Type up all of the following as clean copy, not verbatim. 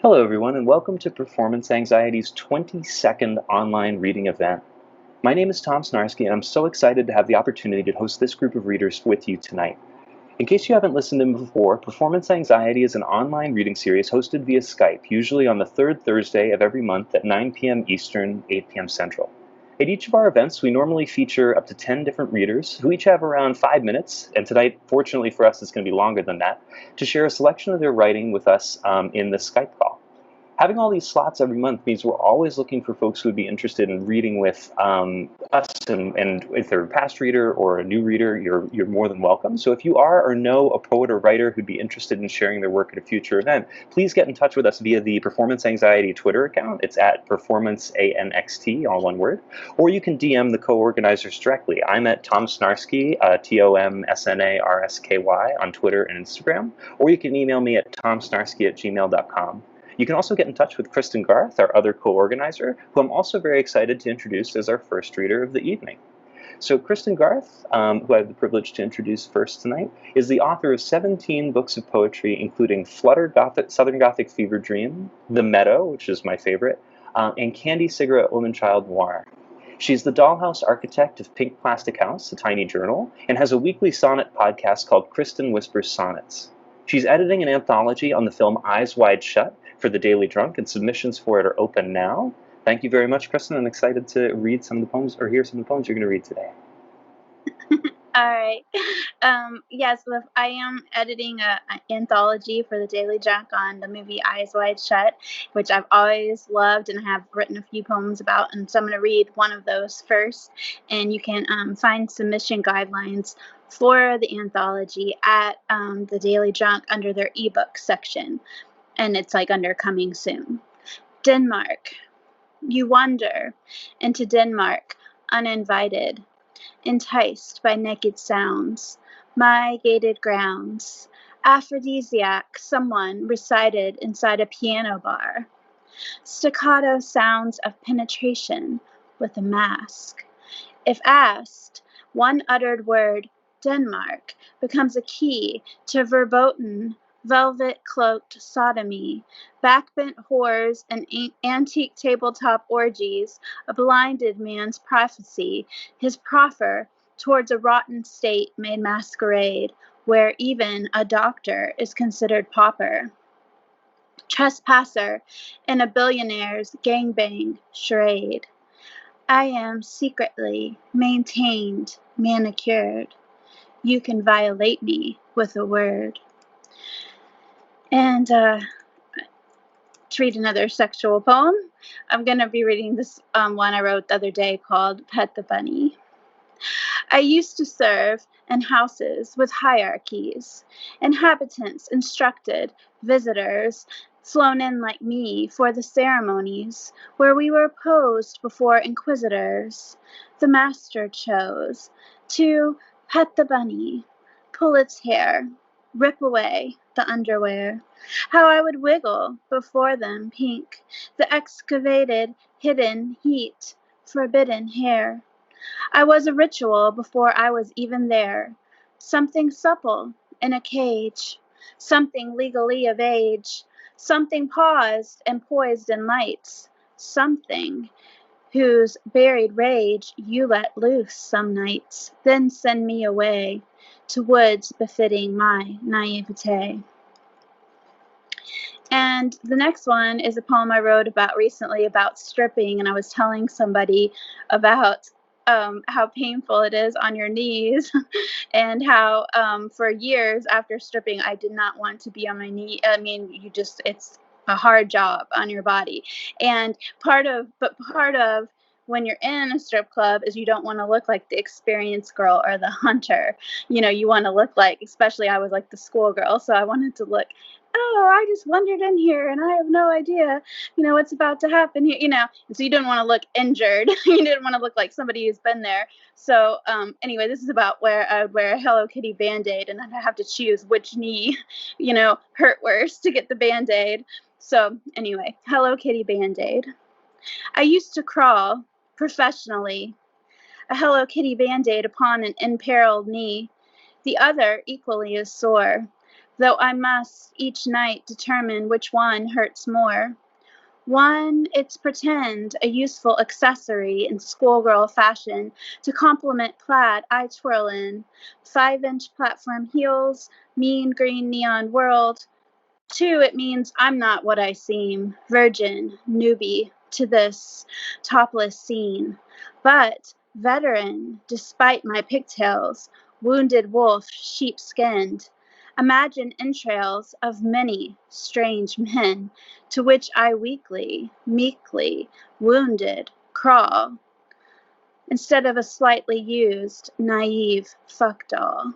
Hello, everyone, and welcome to Performance Anxiety's 22nd online reading event. My name is Tom Snarsky, and I'm so excited to have the opportunity to host this group of readers with you tonight. In case you haven't listened to them before, Performance Anxiety is an online reading series hosted via Skype, usually on the third Thursday of every month at 9 p.m. Eastern, 8 p.m. Central. At each of our events, we normally feature up to 10 different readers who each have around 5 minutes, and tonight, fortunately for us, it's going to be longer than that, to share a selection of their writing with us in the Skype call. Having all these slots every month means we're always looking for folks who would be interested in reading with us, and if they're a past reader or a new reader, you're more than welcome. So if you are or know a poet or writer who'd be interested in sharing their work at a future event, please get in touch with us via the Performance Anxiety Twitter account. It's at PerformanceANXT, all one word. Or you can DM the co-organizers directly. I'm at Tom Snarsky, TOMSNARSKY on Twitter and Instagram. Or you can email me at tomsnarsky@gmail.com. You can also get in touch with Kristin Garth, our other co-organizer, who I'm also very excited to introduce as our first reader of the evening. So Kristin Garth, who I have the privilege to introduce first tonight, is the author of 17 books of poetry, including Flutter Gothic, Southern Gothic Fever Dream, The Meadow, which is my favorite, and Candy Cigarette Woman Child Noir. She's the dollhouse architect of Pink Plastic House, a tiny journal, and has a weekly sonnet podcast called Kristin Whispers Sonnets. She's editing an anthology on the film Eyes Wide Shut for the Daily Drunk, and submissions for it are open now. Thank you very much, Kristin. I'm excited to read some of the poems, or hear some of the poems you're going to read today. All right. Yes, I am editing an anthology for the Daily Drunk on the movie Eyes Wide Shut, which I've always loved and have written a few poems about. And so I'm going to read one of those first. And you can find submission guidelines for the anthology at the Daily Drunk under their ebook section. And it's like under coming soon. Denmark. You wander into Denmark uninvited, enticed by naked sounds, my gated grounds, aphrodisiac someone recited inside a piano bar, staccato sounds of penetration with a mask. If asked, one uttered word, Denmark, becomes a key to verboten, velvet-cloaked sodomy, backbent whores and antique tabletop orgies, a blinded man's prophecy, his proffer towards a rotten state made masquerade, where even a doctor is considered pauper. Trespasser in a billionaire's gangbang charade. I am secretly maintained, manicured. You can violate me with a word. And to read another sexual poem, I'm going to be reading this one I wrote the other day called Pet the Bunny. I used to serve in houses with hierarchies, inhabitants instructed, visitors flown in like me for the ceremonies, where we were posed before inquisitors. The master chose to pet the bunny, pull its hair, rip away the underwear. How I would wiggle before them pink, the excavated, hidden heat, forbidden hair. I was a ritual before I was even there. Something supple in a cage, something legally of age, something paused and poised in lights, something whose buried rage you let loose some nights, then send me away to woods befitting my naivete. And the next one is a poem I wrote about recently about stripping, and I was telling somebody about how painful it is on your knees and how for years after stripping, I did not want to be on my knee. I mean, it's a hard job on your body. And part of when you're in a strip club is you don't want to look like the experienced girl or the hunter. You know, you want to look like, especially I was like the schoolgirl, so I wanted to look, oh, I just wandered in here and I have no idea, what's about to happen here, And so you didn't want to look injured. You didn't want to look like somebody who's been there. So anyway, this is about where I would wear a Hello Kitty Band-Aid and then I have to choose which knee, hurt worse to get the Band-Aid. So anyway, Hello Kitty Band-Aid. I used to crawl professionally, a Hello Kitty Band-Aid upon an imperiled knee, the other equally as sore, though I must each night determine which one hurts more. One, it's pretend, a useful accessory in schoolgirl fashion to complement plaid I twirl in, 5-inch platform heels, mean green neon world. Two, it means I'm not what I seem, virgin, newbie to this topless scene, but veteran, despite my pigtails, wounded wolf, sheep-skinned. Imagine entrails of many strange men, to which I weakly, meekly, wounded, crawl, instead of a slightly used, naive fuck doll.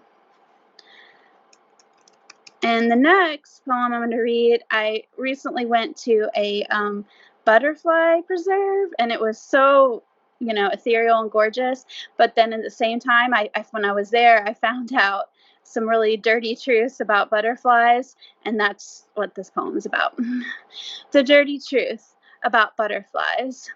And the next poem I'm going to read, I recently went to a butterfly preserve, and it was so, ethereal and gorgeous. But then at the same time, when I was there, I found out some really dirty truths about butterflies, and that's what this poem is about. The dirty truth about butterflies.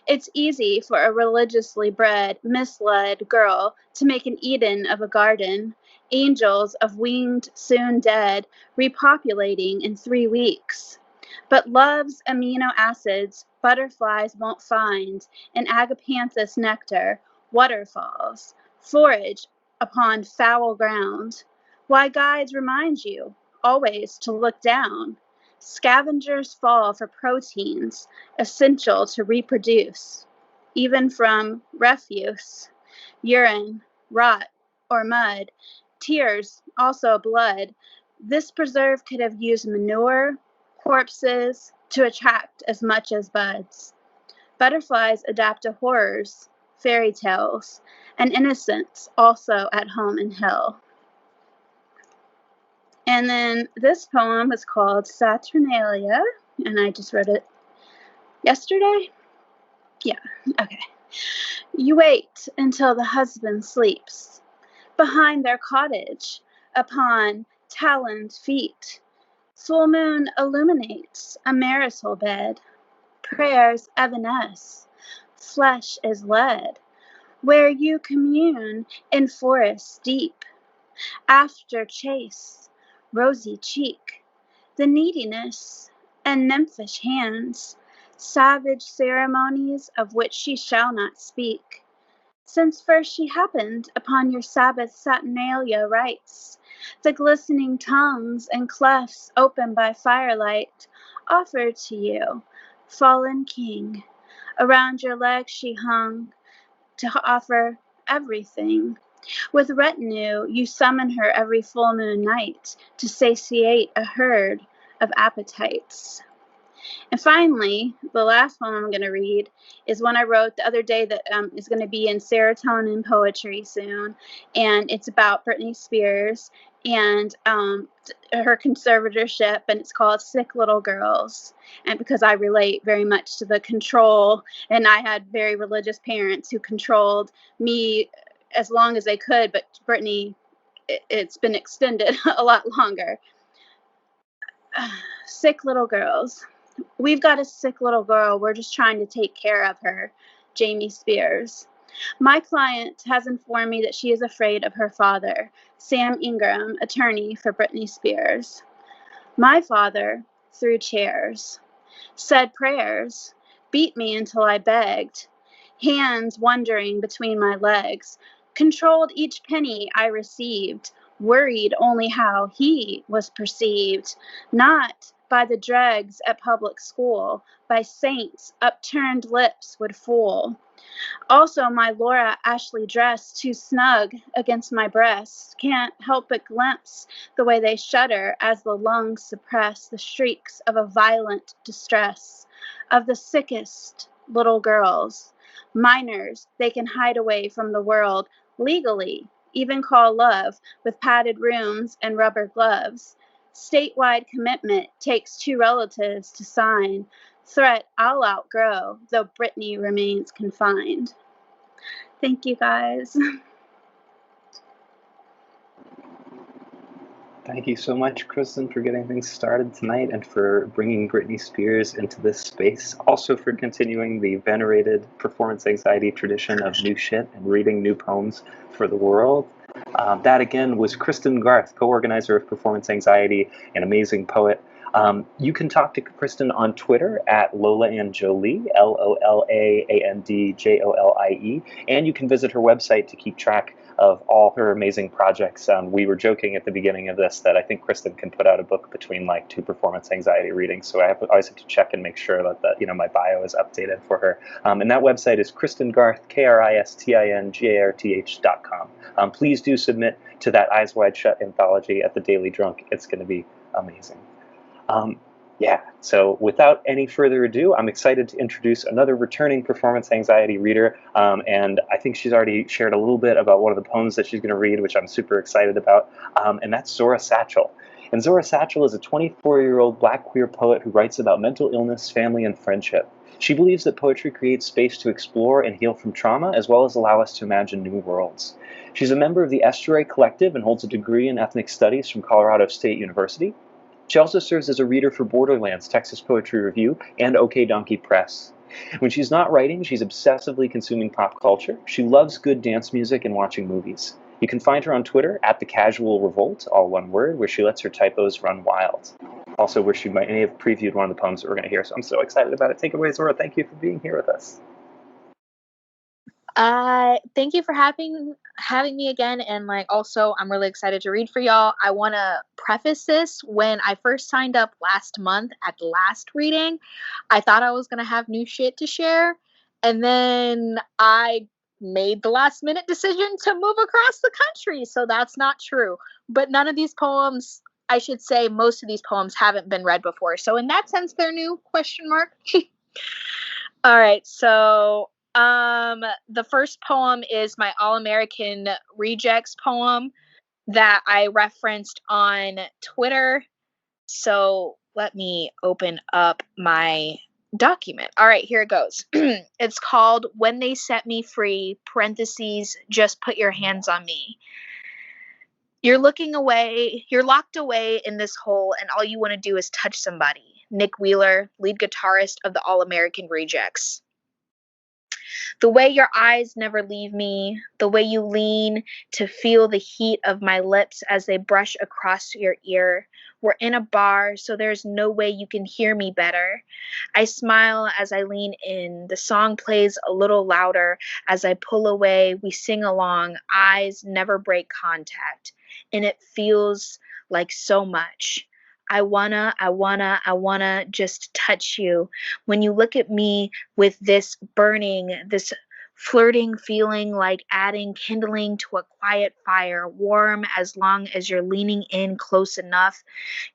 It's easy for a religiously bred, misled girl to make an Eden of a garden, angels of winged, soon dead, repopulating in 3 weeks. But love's amino acids butterflies won't find in agapanthus nectar, waterfalls, forage upon foul ground. Why guides remind you always to look down. Scavengers fall for proteins essential to reproduce, even from refuse, urine, rot, or mud, tears, also blood. This preserve could have used manure, corpses, to attract as much as buds. Butterflies adapt to horrors, fairy tales, and innocence also at home in hell. And then this poem is called Saturnalia, and I just wrote it yesterday. Yeah, okay. You wait until the husband sleeps behind their cottage upon taloned feet. Full moon illuminates a marital bed. Prayers evanesce, flesh is lead, where you commune in forests deep. After chase, rosy cheek, the neediness, and nymphish hands, savage ceremonies of which she shall not speak. Since first she happened upon your Sabbath Saturnalia rites, the glistening tongues and clefts open by firelight, offered to you, fallen king. Around your legs she hung, to offer everything. With retinue, you summon her every full moon night to satiate a herd of appetites. And finally, the last poem I'm going to read is one I wrote the other day that is going to be in Serotonin Poetry soon. And it's about Britney Spears and her conservatorship, and it's called Sick Little Girls. And because I relate very much to the control, and I had very religious parents who controlled me as long as they could, but Britney, it's been extended a lot longer. Sick little girls. We've got a sick little girl. We're just trying to take care of her. Jamie Spears. My client has informed me that she is afraid of her father, Sam Ingram, attorney for Britney Spears. My father threw chairs, said prayers, beat me until I begged, hands wandering between my legs, controlled each penny I received, worried only how he was perceived, not by the dregs at public school, by saints upturned lips would fool. Also, my Laura Ashley dress too snug against my breast, can't help but glimpse the way they shudder as the lungs suppress the shrieks of a violent distress of the sickest little girls. Minors, they can hide away from the world legally, even call love with padded rooms and rubber gloves. Statewide commitment takes 2 relatives to sign. Threat I'll outgrow, though Britney remains confined. Thank you, guys. Thank you so much, Kristin, for getting things started tonight and for bringing Britney Spears into this space. Also for continuing the venerated performance anxiety tradition of new shit and reading new poems for the world. That again was Kristin Garth, co-organizer of Performance Anxiety, an amazing poet. You can talk to Kristin on Twitter at Lola and Jolie, LOLAANDJOLIE, and you can visit her website to keep track of all her amazing projects. We were joking at the beginning of this that I think Kristin can put out a book between like 2 performance anxiety readings, so always have to check and make sure that my bio is updated for her. And that website is Kristin Garth, KristinGarth.com. Please do submit to that Eyes Wide Shut anthology at the Daily Drunk. It's going to be amazing. So without any further ado, I'm excited to introduce another returning performance anxiety reader, and I think she's already shared a little bit about one of the poems that she's going to read, which I'm super excited about, and that's Zora Satchel. And Zora Satchel is a 24-year-old Black queer poet who writes about mental illness, family, and friendship. She believes that poetry creates space to explore and heal from trauma, as well as allow us to imagine new worlds. She's a member of the Estuary Collective and holds a degree in ethnic studies from Colorado State University. She also serves as a reader for Borderlands, Texas Poetry Review, and OK Donkey Press. When she's not writing, she's obsessively consuming pop culture. She loves good dance music and watching movies. You can find her on Twitter at The Casual Revolt, all one word, where she lets her typos run wild. Also, where she may have previewed one of the poems that we're going to hear, so I'm so excited about it. Take it away, Zora. Thank you for being here with us. Thank you for having me again, and also I'm really excited to read for y'all. I want to preface this: when I first signed up last month at the last reading, I thought I was going to have new shit to share, and then I made the last minute decision to move across the country, so that's not true. But none of these poems, I should say most of these poems, haven't been read before, so in that sense they're new, question mark. All right, so the first poem is my All-American Rejects poem that I referenced on Twitter. So let me open up my document. All right, here it goes. It's called When They Set Me Free, parentheses, just put your hands on me. You're looking away, you're locked away in this hole, and all you want to do is touch somebody. Nick Wheeler, lead guitarist of the All-American Rejects. The way your eyes never leave me, the way you lean to feel the heat of my lips as they brush across your ear. We're in a bar, so there's no way you can hear me better. I smile as I lean in. The song plays a little louder as I pull away. We sing along. Eyes never break contact, and it feels like so much. I wanna just touch you. When you look at me with this burning, this flirting feeling, like adding kindling to a quiet fire, warm as long as you're leaning in close enough.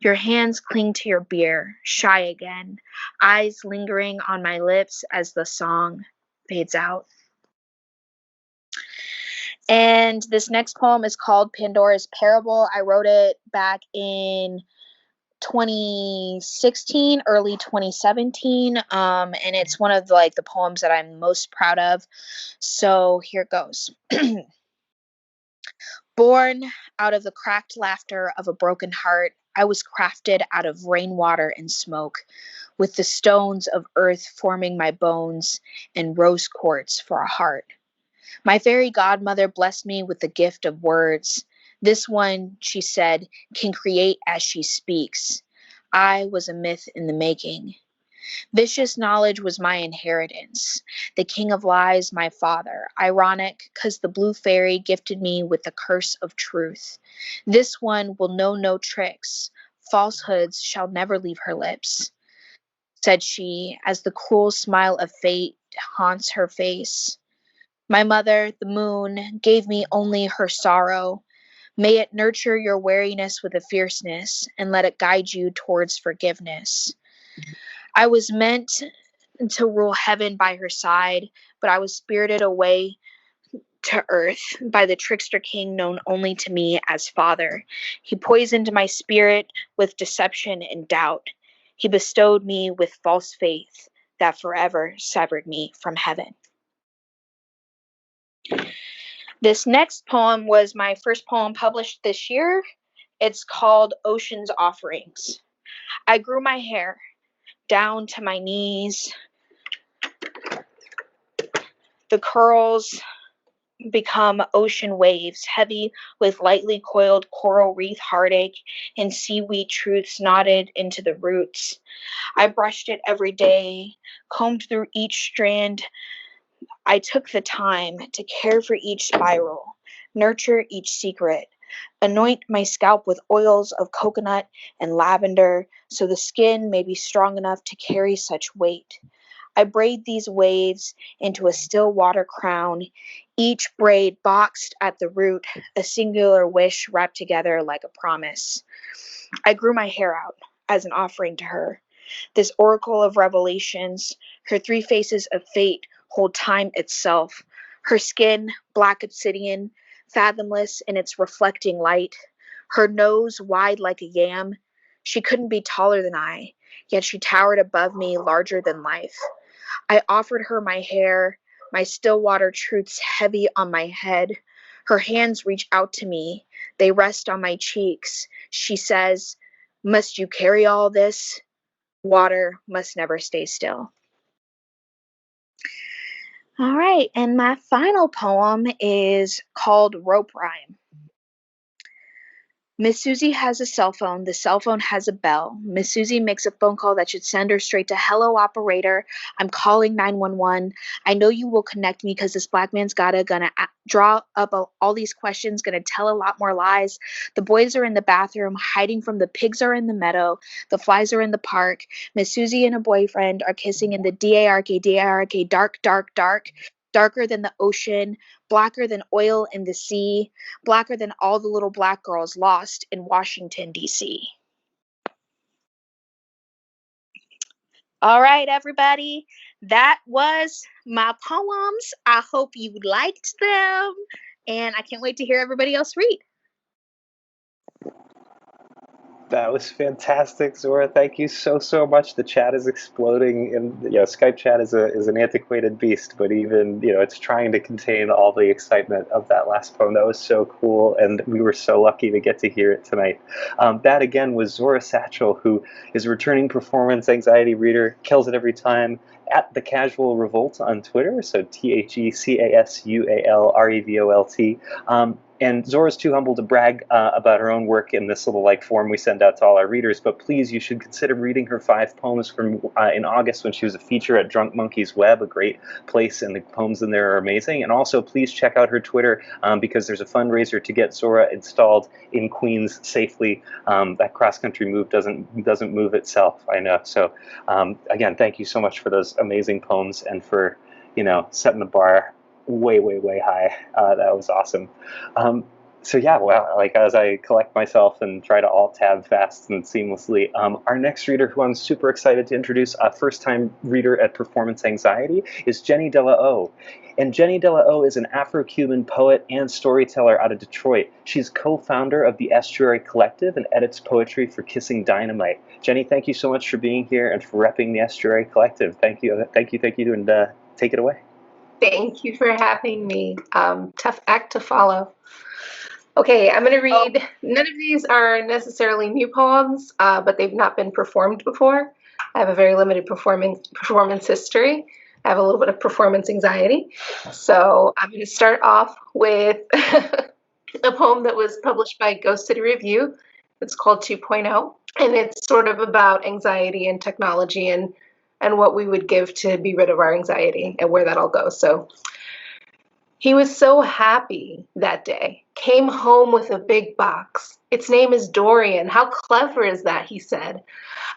Your hands cling to your beer, shy again, eyes lingering on my lips as the song fades out. And this next poem is called Pandora's Parable. I wrote it back in 2016, early 2017, and it's one of the poems that I'm most proud of. So here it goes. Born out of the cracked laughter of a broken heart, I was crafted out of rainwater and smoke, with the stones of earth forming my bones and rose quartz for a heart. My fairy godmother blessed me with the gift of words. This one, she said, can create as she speaks. I was a myth in the making. Vicious knowledge was my inheritance. The king of lies, my father. Ironic, 'cause the blue fairy gifted me with the curse of truth. This one will know no tricks. Falsehoods shall never leave her lips, said she, as the cruel smile of fate haunts her face. My mother, the moon, gave me only her sorrow. May it nurture your wariness with a fierceness, and let it guide you towards forgiveness. I was meant to rule heaven by her side, but I was spirited away to earth by the trickster king known only to me as father. He poisoned my spirit with deception and doubt. He bestowed me with false faith that forever severed me from heaven. This next poem was my first poem published this year. It's called Ocean's Offerings. I grew my hair down to my knees. The curls become ocean waves, heavy with lightly coiled coral reef heartache and seaweed truths knotted into the roots. I brushed it every day, combed through each strand. I took the time to care for each spiral, nurture each secret, anoint my scalp with oils of coconut and lavender so the skin may be strong enough to carry such weight. I braid these waves into a still water crown, each braid boxed at the root, a singular wish wrapped together like a promise. I grew my hair out as an offering to her. This oracle of revelations, her three faces of fate hold time itself. Her skin, black obsidian, fathomless in its reflecting light. Her nose wide like a yam. She couldn't be taller than I, yet she towered above me larger than life. I offered her my hair, my still water truths heavy on my head. Her hands reach out to me. They rest on my cheeks. She says, "Must you carry all this? Water must never stay still." All right, and my final poem is called Rope Rhyme. Miss Susie has a cell phone. The cell phone has a bell. Miss Susie makes a phone call that should send her straight to hello operator. I'm calling 911. I know you will connect me because this black man's gonna draw up all these questions, gonna tell a lot more lies. The boys are in the bathroom hiding from the pigs are in the meadow. The flies are in the park. Miss Susie and a boyfriend are kissing in the DARK, dark, dark, dark. Darker than the ocean, blacker than oil in the sea, blacker than all the little black girls lost in Washington, D.C. All right, everybody. That was my poems. I hope you liked them. And I can't wait to hear everybody else read. That was fantastic, Zora. Thank you so much. The chat is exploding, and Skype chat is an antiquated beast, but even it's trying to contain all the excitement of that last poem. That was so cool, and we were so lucky to get to hear it tonight. That again was Zora Satchel, who is a returning performance anxiety reader, kills it every time. At The Casual Revolt on Twitter, so TheCasualRevolt. And Zora's too humble to brag about her own work in this little form we send out to all our readers, but please, you should consider reading her 5 poems from in August when she was a feature at Drunk Monkey's Web, a great place, and the poems in there are amazing. And also, please check out her Twitter because there's a fundraiser to get Zora installed in Queens safely. That cross-country move doesn't move itself, I know. So again, thank you so much for those amazing poems and for setting the bar way high. That was awesome. So yeah, well, as I collect myself and try to alt tab fast and seamlessly, our next reader, who I'm super excited to introduce, a first-time reader at Performance Anxiety, is Jenny De La O. And Jenny De La O is an Afro-Cuban poet and storyteller out of Detroit. She's co-founder of the Estuary Collective and edits poetry for Kissing Dynamite. Jenny, thank you so much for being here and for repping the Estuary Collective. Thank you, and take it away. Thank you for having me. Tough act to follow. Okay, I'm going to read. None of these are necessarily new poems, but they've not been performed before. I have a very limited performance history. I have a little bit of performance anxiety. So I'm going to start off with a poem that was published by Ghost City Review. It's called 2.0, and it's sort of about anxiety and technology and what we would give to be rid of our anxiety and where that all goes. So he was so happy that day, came home with a big box. Its name is Dorian. How clever is that, he said.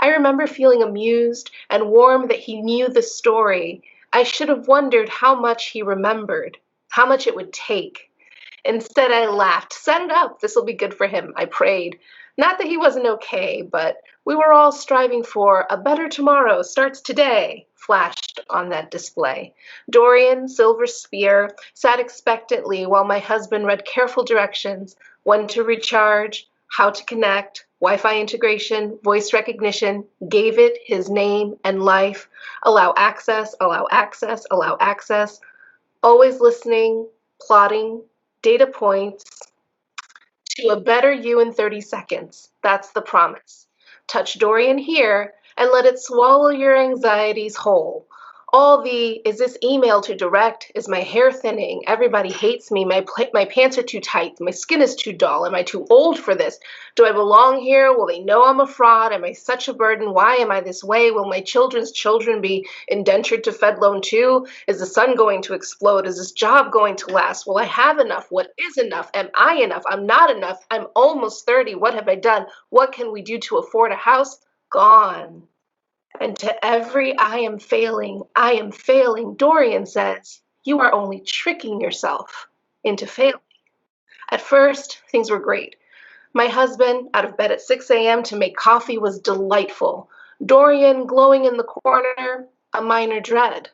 I remember feeling amused and warm that he knew the story. I should have wondered how much he remembered, how much it would take. Instead, I laughed. Set it up. This will be good for him, I prayed. Not that he wasn't okay, but we were all striving for a better tomorrow starts today, flashed on that display. Dorian, silver spear, sat expectantly while my husband read careful directions, when to recharge, how to connect, Wi-Fi integration, voice recognition, gave it his name and life, allow access, allow access, allow access, always listening, plotting, data points, to a better you in 30 seconds. That's the promise. Touch Dorian here and let it swallow your anxieties whole. Is this email too direct? Is my hair thinning? Everybody hates me. My pants are too tight. My skin is too dull. Am I too old for this? Do I belong here? Will they know I'm a fraud? Am I such a burden? Why am I this way? Will my children's children be indentured to Fed loan too? Is the sun going to explode? Is this job going to last? Will I have enough? What is enough? Am I enough? I'm not enough. I'm almost 30. What have I done? What can we do to afford a house? Gone. And to every I am failing, Dorian says, you are only tricking yourself into failing. At first, things were great. My husband, out of bed at 6 a.m. to make coffee, was delightful. Dorian, glowing in the corner, a minor dread.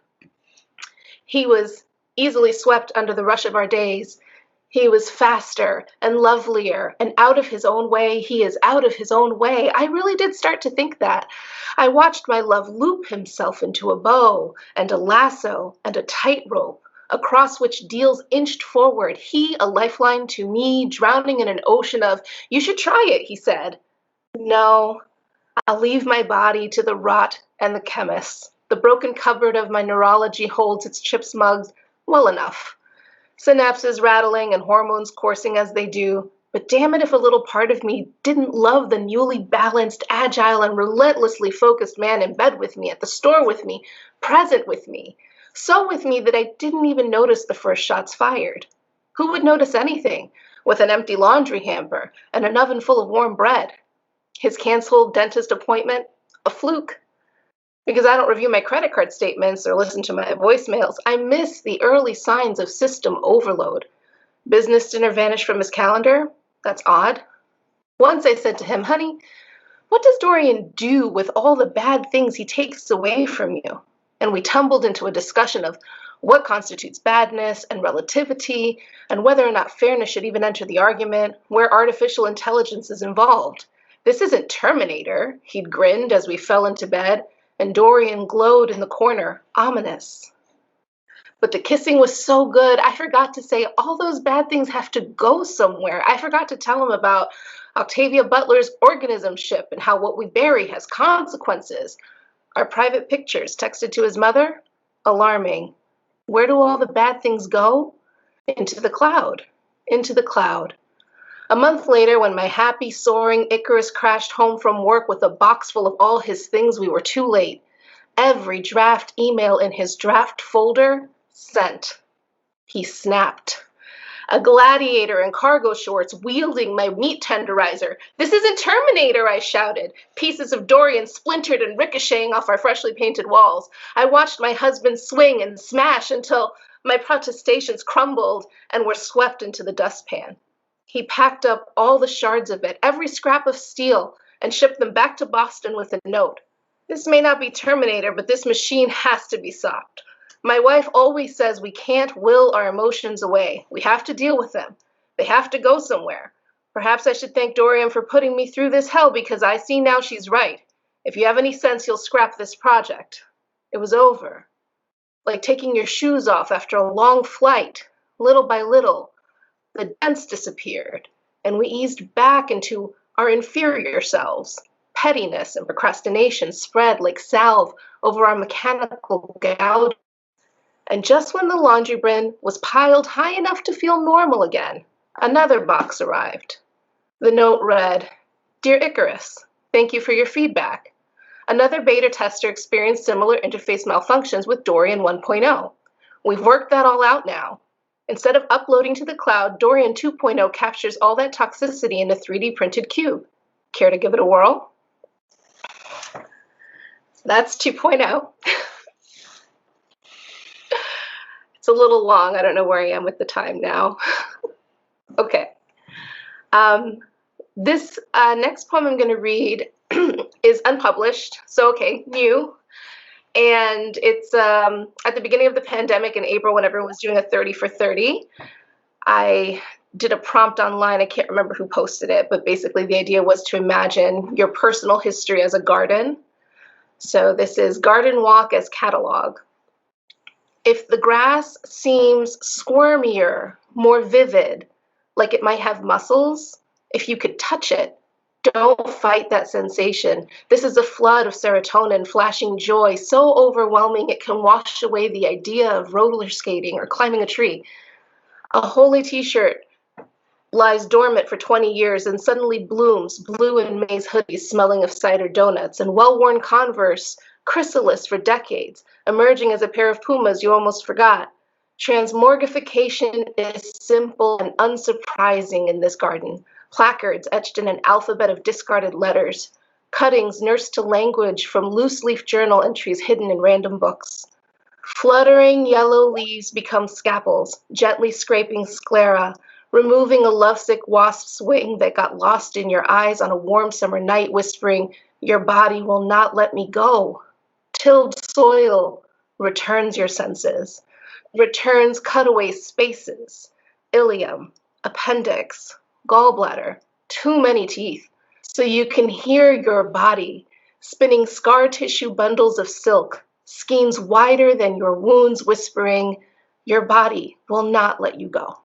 He was easily swept under the rush of our days. He was faster and lovelier and out of his own way. He is out of his own way. I really did start to think that. I watched my love loop himself into a bow and a lasso and a tightrope, across which deals inched forward, he a lifeline to me, drowning in an ocean of, you should try it, he said. No, I'll leave my body to the rot and the chemists. The broken cupboard of my neurology holds its chips mugs well enough. Synapses rattling and hormones coursing as they do, but damn it if a little part of me didn't love the newly balanced, agile, and relentlessly focused man in bed with me, at the store with me, present with me, so with me that I didn't even notice the first shots fired. Who would notice anything with an empty laundry hamper and an oven full of warm bread? His canceled dentist appointment? A fluke. Because I don't review my credit card statements or listen to my voicemails, I miss the early signs of system overload. Business dinner vanished from his calendar? That's odd. Once I said to him, honey, what does Dorian do with all the bad things he takes away from you? And we tumbled into a discussion of what constitutes badness and relativity, and whether or not fairness should even enter the argument, where artificial intelligence is involved. This isn't Terminator, he'd grinned as we fell into bed, and Dorian glowed in the corner, ominous. But the kissing was so good, I forgot to say all those bad things have to go somewhere. I forgot to tell him about Octavia Butler's organism ship and how what we bury has consequences. Our private pictures texted to his mother? Alarming. Where do all the bad things go? Into the cloud. Into the cloud. A month later, when my happy, soaring Icarus crashed home from work with a box full of all his things, we were too late. Every draft email in his draft folder, sent. He snapped. A gladiator in cargo shorts wielding my meat tenderizer. This isn't Terminator, I shouted. Pieces of Dorian splintered and ricocheting off our freshly painted walls. I watched my husband swing and smash until my protestations crumbled and were swept into the dustpan. He packed up all the shards of it, every scrap of steel, and shipped them back to Boston with a note. This may not be Terminator, but this machine has to be stopped. My wife always says we can't will our emotions away. We have to deal with them. They have to go somewhere. Perhaps I should thank Dorian for putting me through this hell, because I see now she's right. If you have any sense, you'll scrap this project. It was over. Like taking your shoes off after a long flight. Little by little, the dents disappeared, and we eased back into our inferior selves. Pettiness and procrastination spread like salve over our mechanical gouge. And just when the laundry bin was piled high enough to feel normal again, another box arrived. The note read, Dear Icarus, thank you for your feedback. Another beta tester experienced similar interface malfunctions with Dorian 1.0. We've worked that all out now. Instead of uploading to the cloud, Dorian 2.0 captures all that toxicity in a 3D printed cube. Care to give it a whirl? That's 2.0. It's a little long. I don't know where I am with the time now. Okay. This next poem I'm going to read is unpublished, so okay, new. And it's at the beginning of the pandemic in April when everyone was doing a 30 for 30. I did a prompt online. I can't remember who posted it, but basically the idea was to imagine your personal history as a garden. So this is Garden Walk as Catalog. If the grass seems squirmier, more vivid, like it might have muscles, if you could touch it, Don't fight that sensation. This is a flood of serotonin, flashing joy, so overwhelming it can wash away the idea of roller skating or climbing a tree. A holy t-shirt lies dormant for 20 years and suddenly blooms, blue and maize hoodies smelling of cider donuts, and well-worn Converse chrysalis for decades, emerging as a pair of Pumas you almost forgot. Transmorgification is simple and unsurprising in this garden. Placards etched in an alphabet of discarded letters. Cuttings nursed to language from loose-leaf journal entries hidden in random books. Fluttering yellow leaves become scalpels, gently scraping sclera, removing a lovesick wasp's wing that got lost in your eyes on a warm summer night, whispering, "Your body will not let me go." Tilled soil returns your senses, returns cutaway spaces, ileum, appendix, gallbladder, too many teeth, so you can hear your body spinning scar tissue bundles of silk, skeins wider than your wounds, whispering, "Your body will not let you go."